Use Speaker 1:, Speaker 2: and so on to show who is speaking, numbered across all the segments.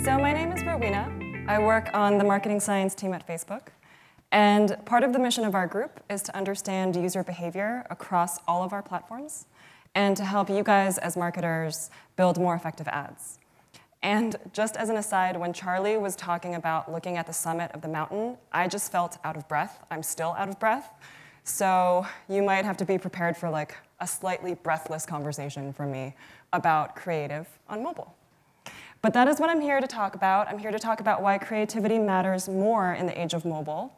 Speaker 1: So my name is Rowena. I work on the marketing science team at Facebook. And part of the mission of our group is to understand user behavior across all of our platforms and to help you guys as marketers build more effective ads. And just as an aside, when Charlie was talking about looking at the summit of the mountain, I just felt out of breath. I'm still out of breath. So you might have to be prepared for like a slightly breathless conversation from me about creative on mobile. But that is what I'm here to talk about. I'm here to talk about why creativity matters more in the age of mobile.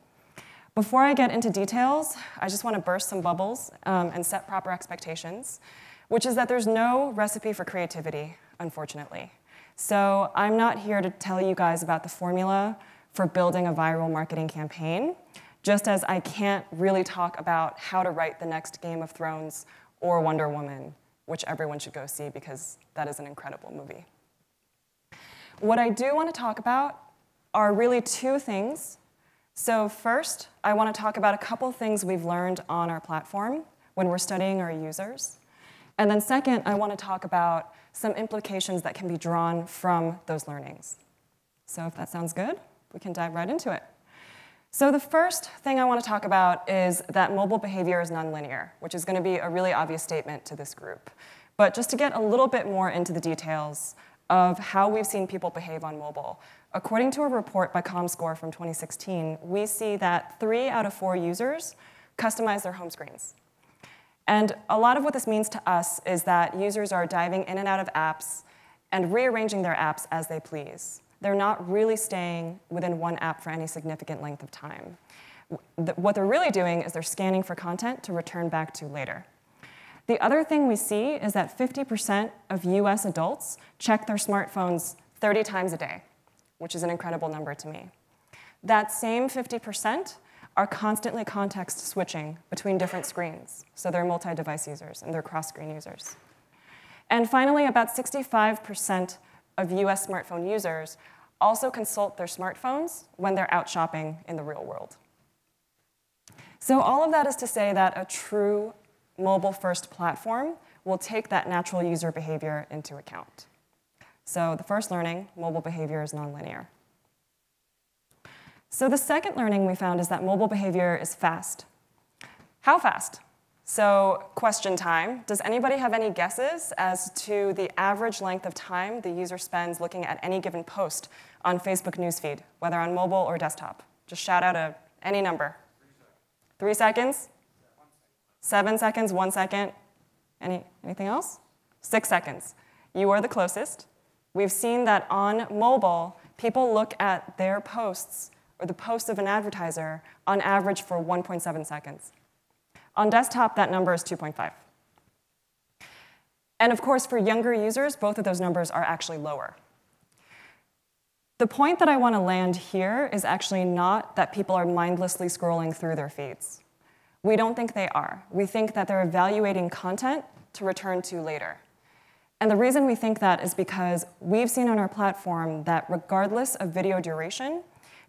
Speaker 1: Before I get into details, I just want to burst some bubbles and set proper expectations, which is that there's no recipe for creativity, unfortunately. So I'm not here to tell you guys about the formula for building a viral marketing campaign, just as I can't really talk about how to write the next Game of Thrones or Wonder Woman, which everyone should go see because that is an incredible movie. What I do want to talk about are really two things. So first, I want to talk about a couple things we've learned on our platform when we're studying our users. And then second, I want to talk about some implications that can be drawn from those learnings. So if that sounds good, we can dive right into it. So the first thing I want to talk about is that mobile behavior is nonlinear, which is going to be a really obvious statement to this group. But just to get a little bit more into the details of how we've seen people behave on mobile, according to a report by ComScore from 2016, we see that 3 out of 4 users customize their home screens. And a lot of what this means to us is that users are diving in and out of apps and rearranging their apps as they please. They're not really staying within one app for any significant length of time. What they're really doing is they're scanning for content to return back to later. The other thing we see is that 50% of US adults check their smartphones 30 times a day, which is an incredible number to me. That same 50% are constantly context switching between different screens. So they're multi-device users and they're cross-screen users. And finally, about 65% of US smartphone users also consult their smartphones when they're out shopping in the real world. So all of that is to say that a true mobile-first platform will take that natural user behavior into account. So the first learning, mobile behavior is nonlinear. So the second learning we found is that mobile behavior is fast. How fast? So question time. Does anybody have any guesses as to the average length of time the user spends looking at any given post on Facebook newsfeed, whether on mobile or desktop? Just shout out any number. 3 seconds? 7 seconds, 1 second. Anything else? 6 seconds. You are the closest. We've seen that on mobile, people look at their posts or the posts of an advertiser on average for 1.7 seconds. On desktop, that number is 2.5. And of course, for younger users, both of those numbers are actually lower. The point that I want to land here is actually not that people are mindlessly scrolling through their feeds. We don't think they are. We think that they're evaluating content to return to later. And the reason we think that is because we've seen on our platform that regardless of video duration,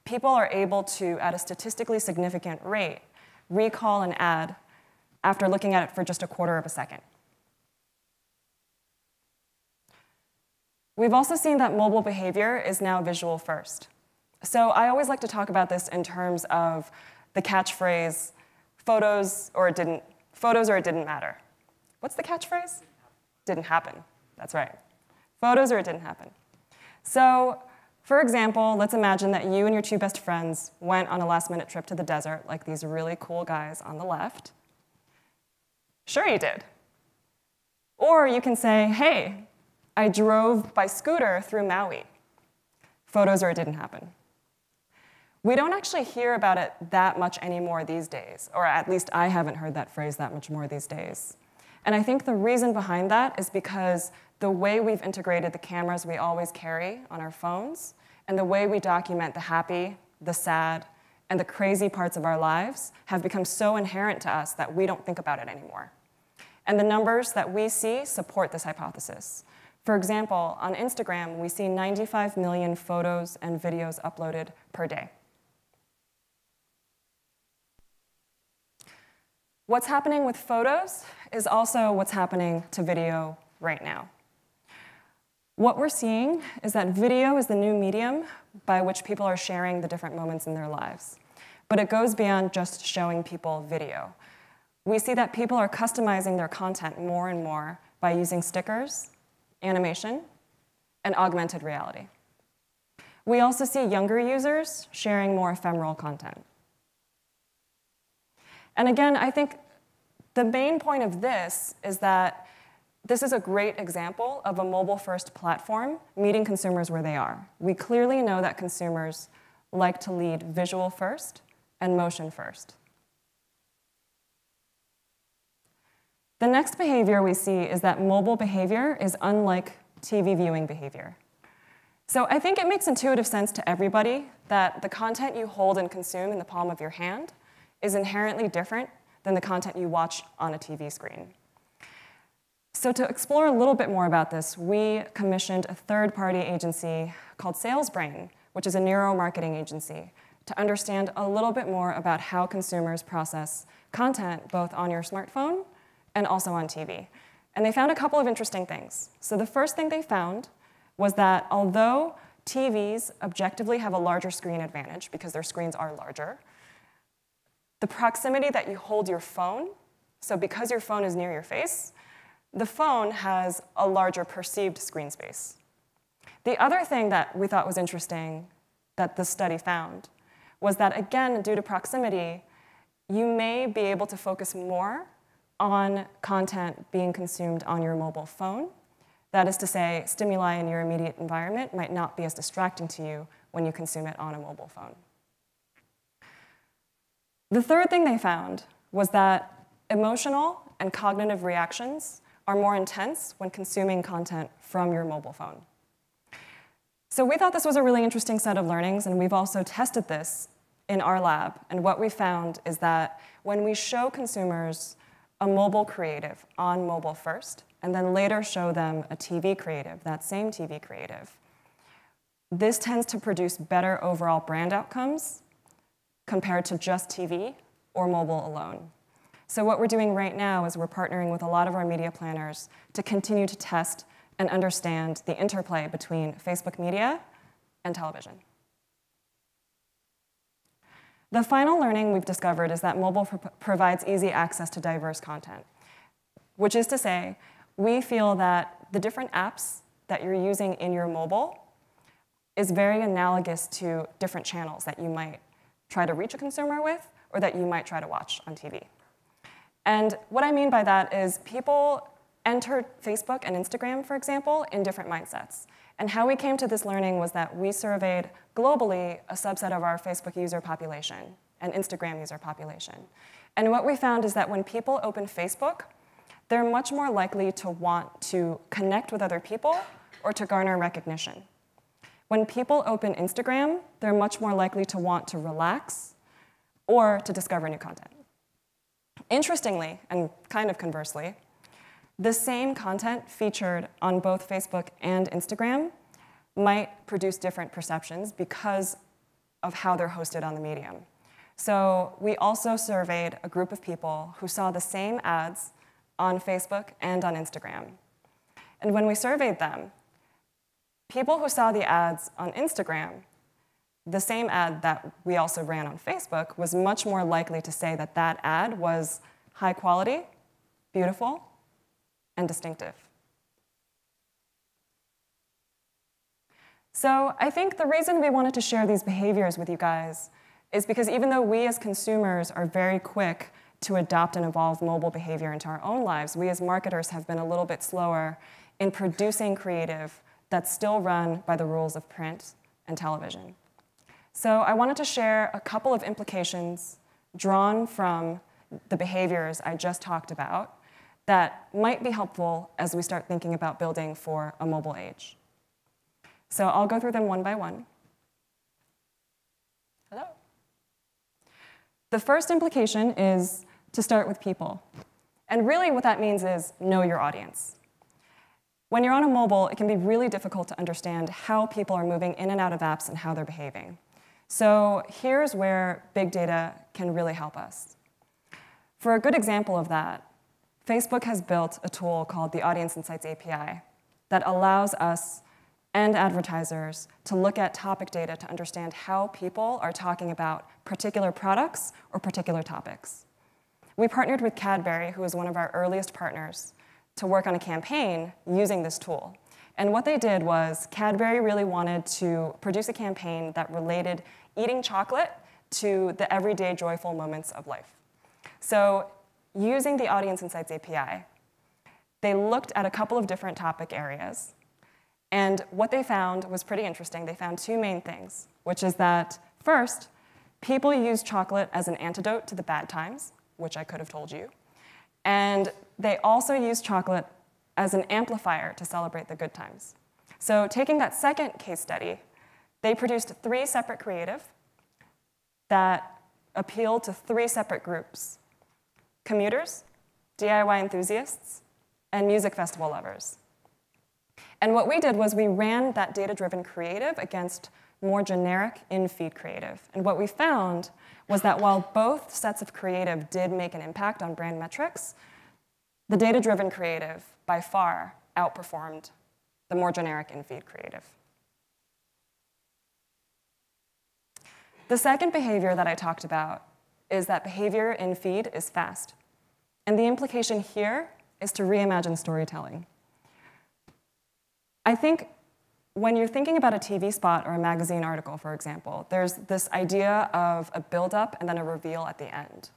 Speaker 1: people are able to, at a statistically significant rate, recall an ad after looking at it for just 1/4 of a second. We've also seen that mobile behavior is now visual first. So I always like to talk about this in terms of the catchphrase, photos or it didn't matter. What's the catchphrase? Didn't happen. That's right. Photos or it didn't happen. So for example, let's imagine that you and your 2 best friends went on a last-minute trip to the desert, like these really cool guys on the left. Sure you did. Or you can say, hey, I drove by scooter through Maui. Photos or it didn't happen. We don't actually hear about it that much anymore these days, or at least I haven't heard that phrase that much more these days. And I think the reason behind that is because the way we've integrated the cameras we always carry on our phones and the way we document the happy, the sad, and the crazy parts of our lives have become so inherent to us that we don't think about it anymore. And the numbers that we see support this hypothesis. For example, on Instagram, we see 95 million photos and videos uploaded per day. What's happening with photos is also what's happening to video right now. What we're seeing is that video is the new medium by which people are sharing the different moments in their lives. But it goes beyond just showing people video. We see that people are customizing their content more and more by using stickers, animation, and augmented reality. We also see younger users sharing more ephemeral content. And again, I think the main point of this is that this is a great example of a mobile-first platform meeting consumers where they are. We clearly know that consumers like to lead visual first and motion first. The next behavior we see is that mobile behavior is unlike TV viewing behavior. So I think it makes intuitive sense to everybody that the content you hold and consume in the palm of your hand is inherently different than the content you watch on a TV screen. So to explore a little bit more about this, we commissioned a third-party agency called SalesBrain, which is a neuromarketing agency, to understand a little bit more about how consumers process content both on your smartphone and also on TV. And they found a couple of interesting things. So the first thing they found was that although TVs objectively have a larger screen advantage because their screens are larger, the proximity that you hold your phone, so because your phone is near your face, the phone has a larger perceived screen space. The other thing that we thought was interesting that the study found was that, again, due to proximity, you may be able to focus more on content being consumed on your mobile phone. That is to say, stimuli in your immediate environment might not be as distracting to you when you consume it on a mobile phone. The third thing they found was that emotional and cognitive reactions are more intense when consuming content from your mobile phone. So we thought this was a really interesting set of learnings, and we've also tested this in our lab. And what we found is that when we show consumers a mobile creative on mobile first, and then later show them a TV creative, that same TV creative, this tends to produce better overall brand outcomes compared to just TV or mobile alone. So what we're doing right now is we're partnering with a lot of our media planners to continue to test and understand the interplay between Facebook media and television. The final learning we've discovered is that mobile provides easy access to diverse content, which is to say, we feel that the different apps that you're using in your mobile is very analogous to different channels that you might try to reach a consumer with or that you might try to watch on TV. And what I mean by that is people enter Facebook and Instagram, for example, in different mindsets. And how we came to this learning was that we surveyed globally a subset of our Facebook user population and Instagram user population. And what we found is that when people open Facebook, they're much more likely to want to connect with other people or to garner recognition. When people open Instagram, they're much more likely to want to relax or to discover new content. Interestingly, and kind of conversely, the same content featured on both Facebook and Instagram might produce different perceptions because of how they're hosted on the medium. So we also surveyed a group of people who saw the same ads on Facebook and on Instagram. And when we surveyed them, people who saw the ads on Instagram, the same ad that we also ran on Facebook, was much more likely to say that that ad was high quality, beautiful, and distinctive. So I think the reason we wanted to share these behaviors with you guys is because even though we as consumers are very quick to adopt and evolve mobile behavior into our own lives, we as marketers have been a little bit slower in producing creative that's still run by the rules of print and television. So I wanted to share a couple of implications drawn from the behaviors I just talked about that might be helpful as we start thinking about building for a mobile age. So I'll go through them one by one. Hello. The first implication is to start with people. And really what that means is know your audience. When you're on a mobile, it can be really difficult to understand how people are moving in and out of apps and how they're behaving. So here's where big data can really help us. For a good example of that, Facebook has built a tool called the Audience Insights API. that allows us and advertisers to look at topic data to understand how people are talking about particular products or particular topics. We partnered with Cadbury, who was one of our earliest partners, to work on a campaign using this tool. And what they did was Cadbury really wanted to produce a campaign that related eating chocolate to the everyday joyful moments of life. So using the Audience Insights API, they looked at a couple of different topic areas. And what they found was pretty interesting. They found two main things, which is that, first, people use chocolate as an antidote to the bad times, which I could have told you. And they also use chocolate as an amplifier to celebrate the good times. So taking that second case study, they produced 3 separate creative that appealed to 3 separate groups: commuters, DIY enthusiasts, and music festival lovers. And what we did was we ran that data-driven creative against more generic in-feed creative. And what we found was that while both sets of creative did make an impact on brand metrics, the data-driven creative by far outperformed the more generic in-feed creative. The second behavior that I talked about is that behavior in feed is fast. And the implication here is to reimagine storytelling. I think when you're thinking about a TV spot or a magazine article, for example, there's this idea of a build-up and then a reveal at the end.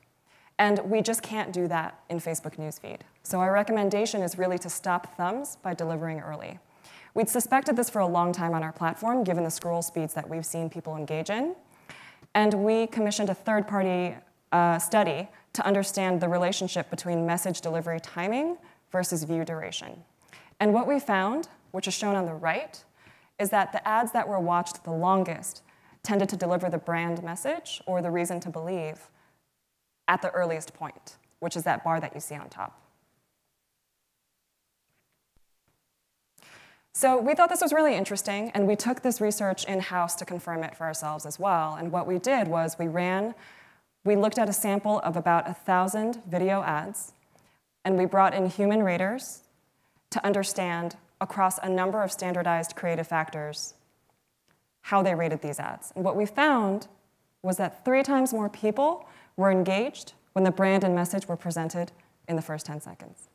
Speaker 1: And we just can't do that in Facebook newsfeed. So our recommendation is really to stop thumbs by delivering early. We'd suspected this for a long time on our platform, given the scroll speeds that we've seen people engage in. And we commissioned a third-party study to understand the relationship between message delivery timing versus view duration. And what we found, which is shown on the right, is that the ads that were watched the longest tended to deliver the brand message or the reason to believe at the earliest point, which is that bar that you see on top. So we thought this was really interesting, and we took this research in-house to confirm it for ourselves as well. And what we did was we looked at a sample of about 1,000 video ads, and we brought in human raters to understand across a number of standardized creative factors how they rated these ads. And what we found was that 3 times more people were engaged when the brand and message were presented in the first 10 seconds.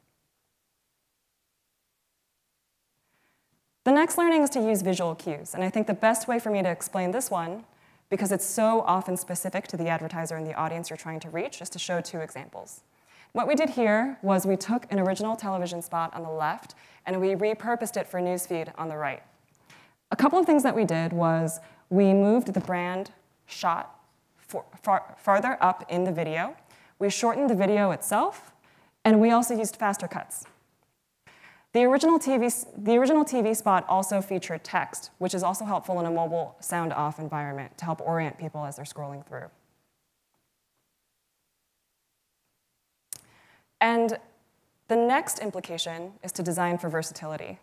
Speaker 1: The next learning is to use visual cues, and I think the best way for me to explain this one, because it's so often specific to the advertiser and the audience you're trying to reach, is to show 2 examples. What we did here was we took an original television spot on the left and we repurposed it for newsfeed on the right. A couple of things that we did was we moved the brand shot farther up in the video. We shortened the video itself, and we also used faster cuts. The original TV spot also featured text, which is also helpful in a mobile sound-off environment to help orient people as they're scrolling through. And the next implication is to design for versatility.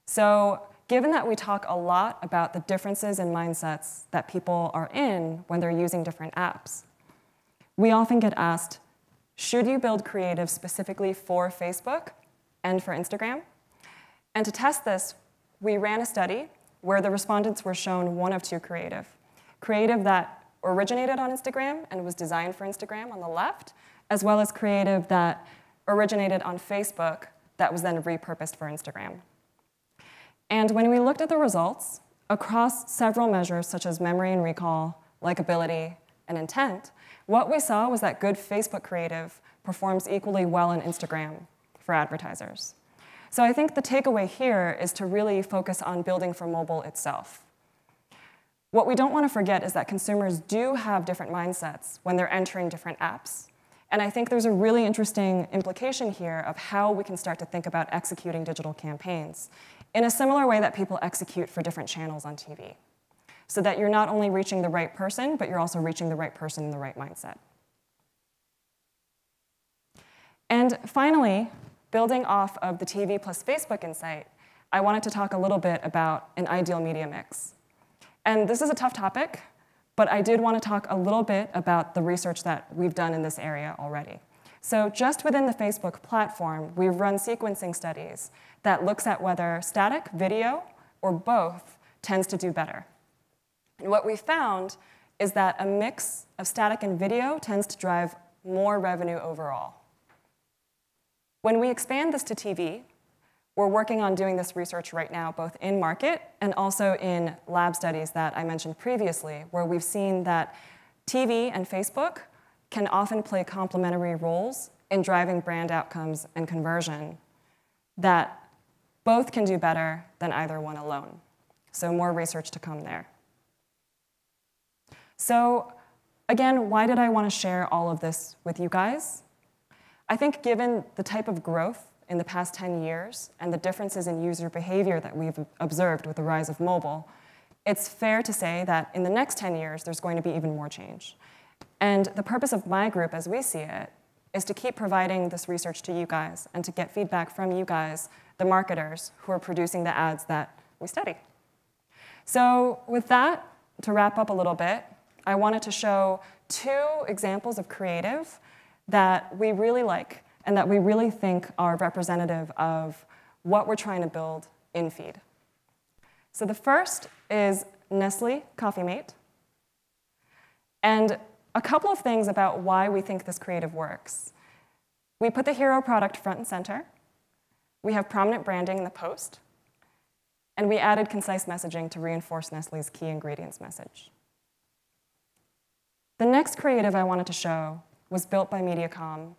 Speaker 1: So given that we talk a lot about the differences in mindsets that people are in when they're using different apps, we often get asked, should you build creative specifically for Facebook and for Instagram? And to test this, we ran a study where the respondents were shown one of 2 creative. Creative that originated on Instagram and was designed for Instagram on the left, as well as creative that originated on Facebook that was then repurposed for Instagram. And when we looked at the results, across several measures such as memory and recall, likability, and intent, what we saw was that good Facebook creative performs equally well in Instagram for advertisers. So I think the takeaway here is to really focus on building for mobile itself. What we don't want to forget is that consumers do have different mindsets when they're entering different apps. And I think there's a really interesting implication here of how we can start to think about executing digital campaigns in a similar way that people execute for different channels on TV, so that you're not only reaching the right person, but you're also reaching the right person in the right mindset. And finally, building off of the TV plus Facebook insight, I wanted to talk a little bit about an ideal media mix. And this is a tough topic, but I did want to talk a little bit about the research that we've done in this area already. So just within the Facebook platform, we've run sequencing studies that looks at whether static, video, or both tends to do better. And what we found is that a mix of static and video tends to drive more revenue overall. When we expand this to TV, we're working on doing this research right now, both in market and also in lab studies that I mentioned previously, where we've seen that TV and Facebook can often play complementary roles in driving brand outcomes and conversion, that both can do better than either one alone. So more research to come there. So again, why did I want to share all of this with you guys? I think given the type of growth in the past 10 years and the differences in user behavior that we've observed with the rise of mobile, it's fair to say that in the next 10 years, there's going to be even more change. And the purpose of my group, as we see it, is to keep providing this research to you guys and to get feedback from you guys, the marketers who are producing the ads that we study. So with that, to wrap up a little bit, I wanted to show 2 examples of creative that we really like and that we really think are representative of what we're trying to build in feed. So the first is Nestle Coffee Mate. And a couple of things about why we think this creative works. We put the hero product front and center. We have prominent branding in the post. And we added concise messaging to reinforce Nestle's key ingredients message. The next creative I wanted to show was built by Mediacom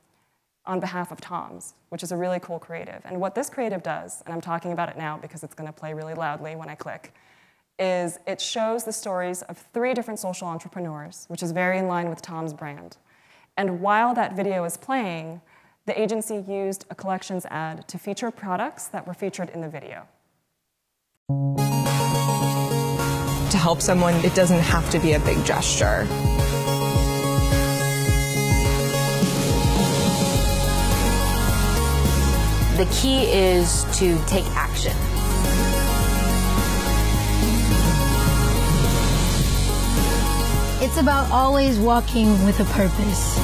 Speaker 1: on behalf of Tom's, which is a really cool creative. And what this creative does, and I'm talking about it now because it's going to play really loudly when I click, is it shows the stories of 3 different social entrepreneurs, which is very in line with Tom's brand. And while that video is playing, the agency used a collections ad to feature products that were featured in the video.
Speaker 2: To help someone, it doesn't have to be a big gesture.
Speaker 3: The key is to take action.
Speaker 4: It's about always walking with a purpose.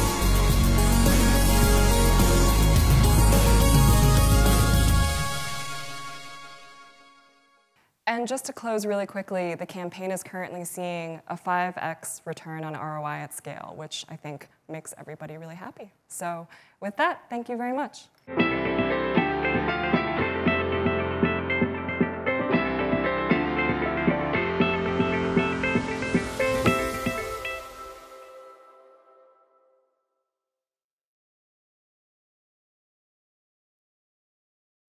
Speaker 1: And just to close really quickly, the campaign is currently seeing a 5x return on ROI at scale, which I think makes everybody really happy. So with that, thank you very much.